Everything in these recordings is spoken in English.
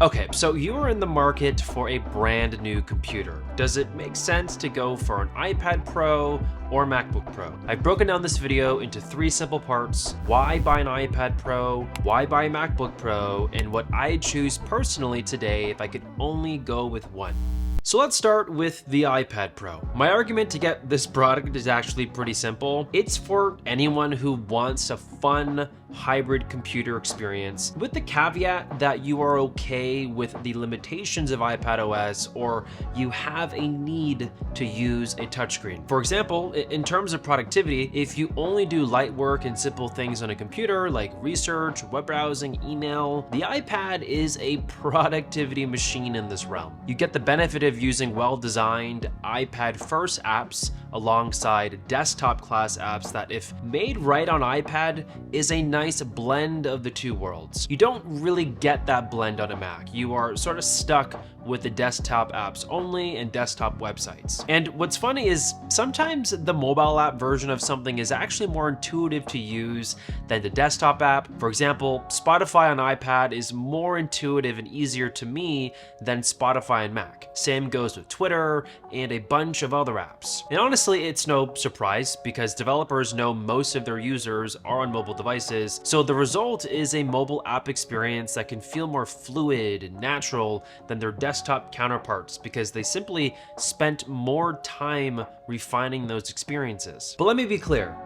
Okay, so you are in the market for a brand new computer. Does it make sense to go for an iPad Pro or MacBook Pro? I've broken down this video into 3 simple parts: why buy an iPad Pro, why buy a MacBook Pro, and what I'd choose personally today if I could only go with one. So let's start with the iPad Pro. My argument to get this product is actually pretty simple. It's for anyone who wants a fun hybrid computer experience, with the caveat that you are okay with the limitations of iPadOS or you have a need to use a touchscreen. For example, in terms of productivity, if you only do light work and simple things on a computer like research, web browsing, email, the iPad is a productivity machine in this realm. You get the benefit of using well-designed iPad-first apps alongside desktop-class apps that, if made right on iPad, is a nice blend of the two worlds. You don't really get that blend on a Mac. You are sort of stuck with the desktop apps only and desktop websites. And what's funny is sometimes the mobile app version of something is actually more intuitive to use than the desktop app. For example, Spotify on iPad is more intuitive and easier to me than Spotify on Mac. Same goes with Twitter and a bunch of other apps. And honestly, it's no surprise because developers know most of their users are on mobile devices, so the result is a mobile app experience that can feel more fluid and natural than their desktop counterparts because they simply spent more time refining those experiences. But let me be clear,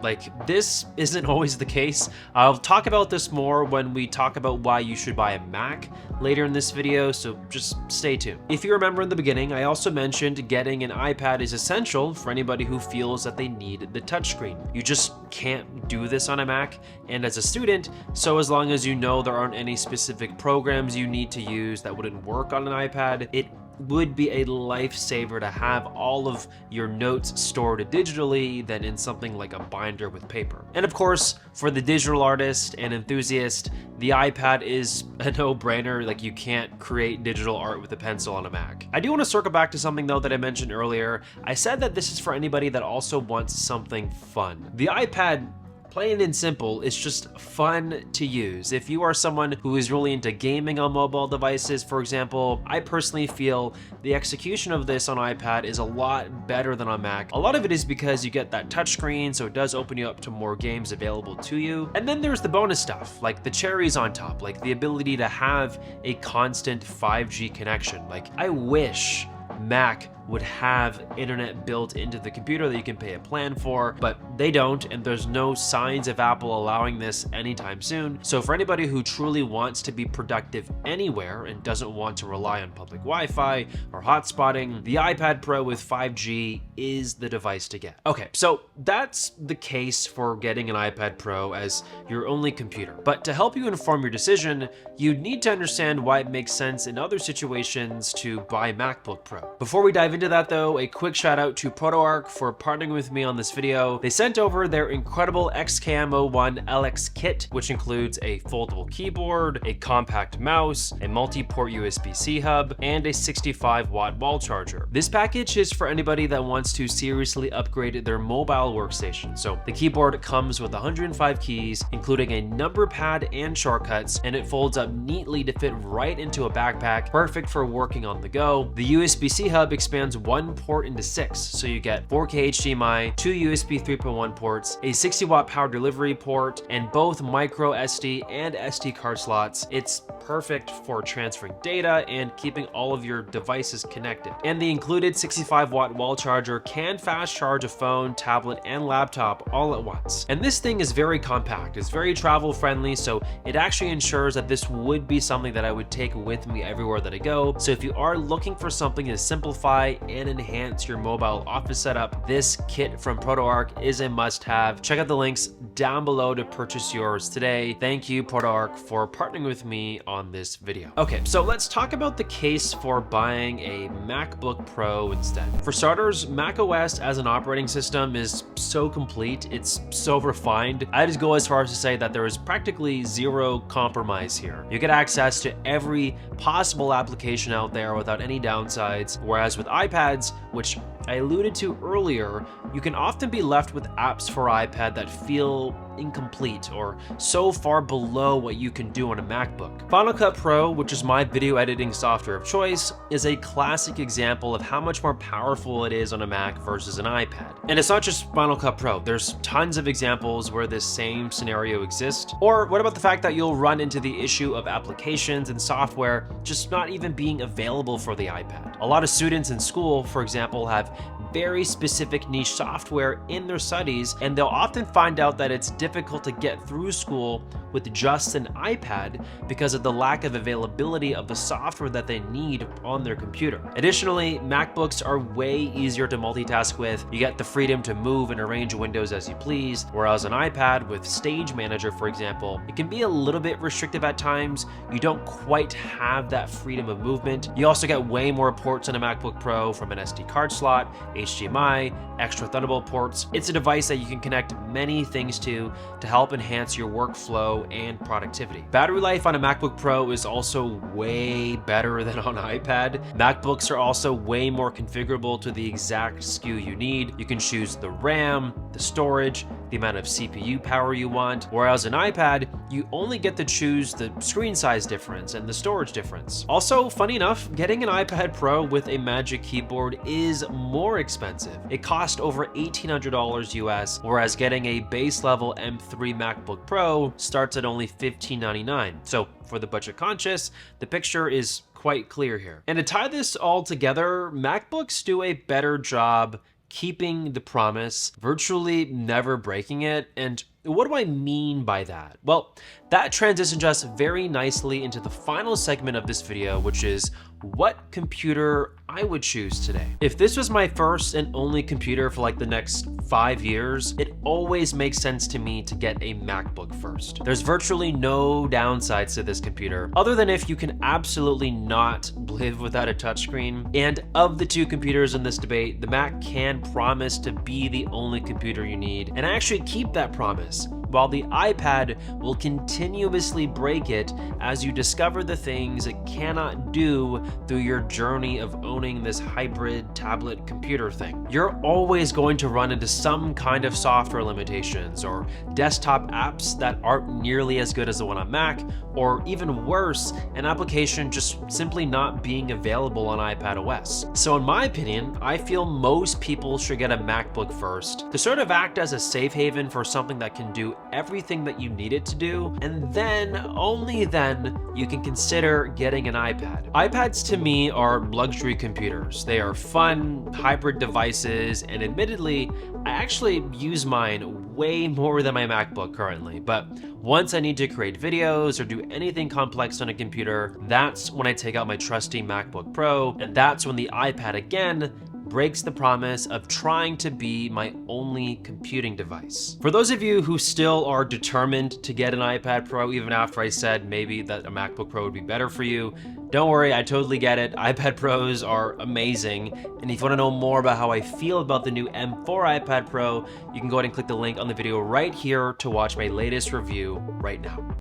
this isn't always the case. I'll talk about this more when we talk about why you should buy a Mac later in this video, so just stay tuned. If you remember in the beginning, I also mentioned getting an iPad is essential for anybody who feels that they need the touchscreen. You just can't do this on a Mac, and as a student, so as long as you know there aren't any specific programs you need to use that wouldn't work on an iPad, it would be a lifesaver to have all of your notes stored digitally than in something like a binder with paper. And of course, for the digital artist and enthusiast, the iPad is a no-brainer. You can't create digital art with a pencil on a Mac. I do want to circle back to something though that I mentioned earlier. I said that this is for anybody that also wants something fun. The iPad, plain and simple, it's just fun to use. If you are someone who is really into gaming on mobile devices, for example, I personally feel the execution of this on iPad is a lot better than on Mac. A lot of it is because you get that touchscreen, so it does open you up to more games available to you. And then there's the bonus stuff, like the cherries on top, like the ability to have a constant 5G connection. I wish Mac would have internet built into the computer that you can pay a plan for, but they don't, and there's no signs of Apple allowing this anytime soon. So for anybody who truly wants to be productive anywhere and doesn't want to rely on public Wi-Fi or hotspotting, the iPad Pro with 5G is the device to get. Okay, so that's the case for getting an iPad Pro as your only computer. But to help you inform your decision, you need to understand why it makes sense in other situations to buy MacBook Pro. Before we dive into that though, a quick shout out to ProtoArc for partnering with me on this video. They sent over their incredible XCAM01 LX kit, which includes a foldable keyboard, a compact mouse, a multi-port USB-C hub, and a 65-watt wall charger. This package is for anybody that wants to seriously upgrade their mobile workstation. So the keyboard comes with 105 keys, including a number pad and shortcuts, and it folds up neatly to fit right into a backpack, perfect for working on the go. The USB-C hub expands one port into 6, so you get 4K HDMI, 2 USB 3.1 ports, a 60-watt power delivery port, and both micro SD and SD card slots. It's perfect for transferring data and keeping all of your devices connected. And the included 65-watt wall charger can fast charge a phone, tablet, and laptop all at once. And this thing is very compact. It's very travel friendly, so it actually ensures that this would be something that I would take with me everywhere that I go. So if you are looking for something to simplify and enhance your mobile office setup, this kit from ProtoArc is a must-have. Check out the links down below to purchase yours today. Thank you, ProtoArc, for partnering with me on this video. Okay, so let's talk about the case for buying a MacBook Pro instead. For starters, macOS as an operating system is so complete, it's so refined. I just go as far as to say that there is practically zero compromise here. You get access to every possible application out there without any downsides, whereas with iPads, which I alluded to earlier, you can often be left with apps for iPad that feel incomplete or so far below what you can do on a MacBook. Final Cut Pro, which is my video editing software of choice, is a classic example of how much more powerful it is on a Mac versus an iPad. And it's not just Final Cut Pro, there's tons of examples where this same scenario exists. Or what about the fact that you'll run into the issue of applications and software just not even being available for the iPad? A lot of students in school, for example, have very specific niche software in their studies, and they'll often find out that it's difficult to get through school with just an iPad because of the lack of availability of the software that they need on their computer. Additionally, MacBooks are way easier to multitask with. You get the freedom to move and arrange windows as you please, whereas an iPad with Stage Manager, for example, it can be a little bit restrictive at times. You don't quite have that freedom of movement. You also get way more ports on a MacBook Pro, from an SD card slot, HDMI, extra Thunderbolt ports. It's a device that you can connect many things to help enhance your workflow and productivity. Battery life on a MacBook Pro is also way better than on iPad. MacBooks are also way more configurable to the exact SKU you need. You can choose the RAM, the storage, the amount of CPU power you want, whereas an iPad, you only get to choose the screen size difference and the storage difference. Also, funny enough, getting an iPad Pro with a Magic Keyboard is more expensive. It cost over $1,800 US, whereas getting a base level M3 MacBook Pro starts at only $1,599. So for the budget conscious, the picture is quite clear here. And to tie this all together, MacBooks do a better job keeping the promise, virtually never breaking it. And what do I mean by that? Well, that transitions us very nicely into the final segment of this video, which is what computer I would choose today. If this was my first and only computer for like the next 5 years, it always makes sense to me to get a MacBook first. There's virtually no downsides to this computer, other than if you can absolutely not live without a touchscreen. And of the two computers in this debate, the Mac can promise to be the only computer you need, and actually keep that promise, while the iPad will continuously break it as you discover the things it cannot do through your journey of owning this hybrid tablet computer thing. You're always going to run into some kind of software limitations or desktop apps that aren't nearly as good as the one on Mac, or even worse, an application just simply not being available on iPad OS. So in my opinion, I feel most people should get a MacBook first to sort of act as a safe haven for something that can do everything that you need it to do, and then, only then, you can consider getting an iPad. iPads to me are luxury computers. They are fun, hybrid devices, and admittedly, I actually use mine way more than my MacBook currently, but once I need to create videos or do anything complex on a computer, that's when I take out my trusty MacBook Pro, and that's when the iPad again breaks the promise of trying to be my only computing device. For those of you who still are determined to get an iPad Pro even after I said maybe that a MacBook Pro would be better for you, don't worry, I totally get it. iPad Pros are amazing, and if you want to know more about how I feel about the new M4 iPad Pro, you can go ahead and click the link on the video right here to watch my latest review right now.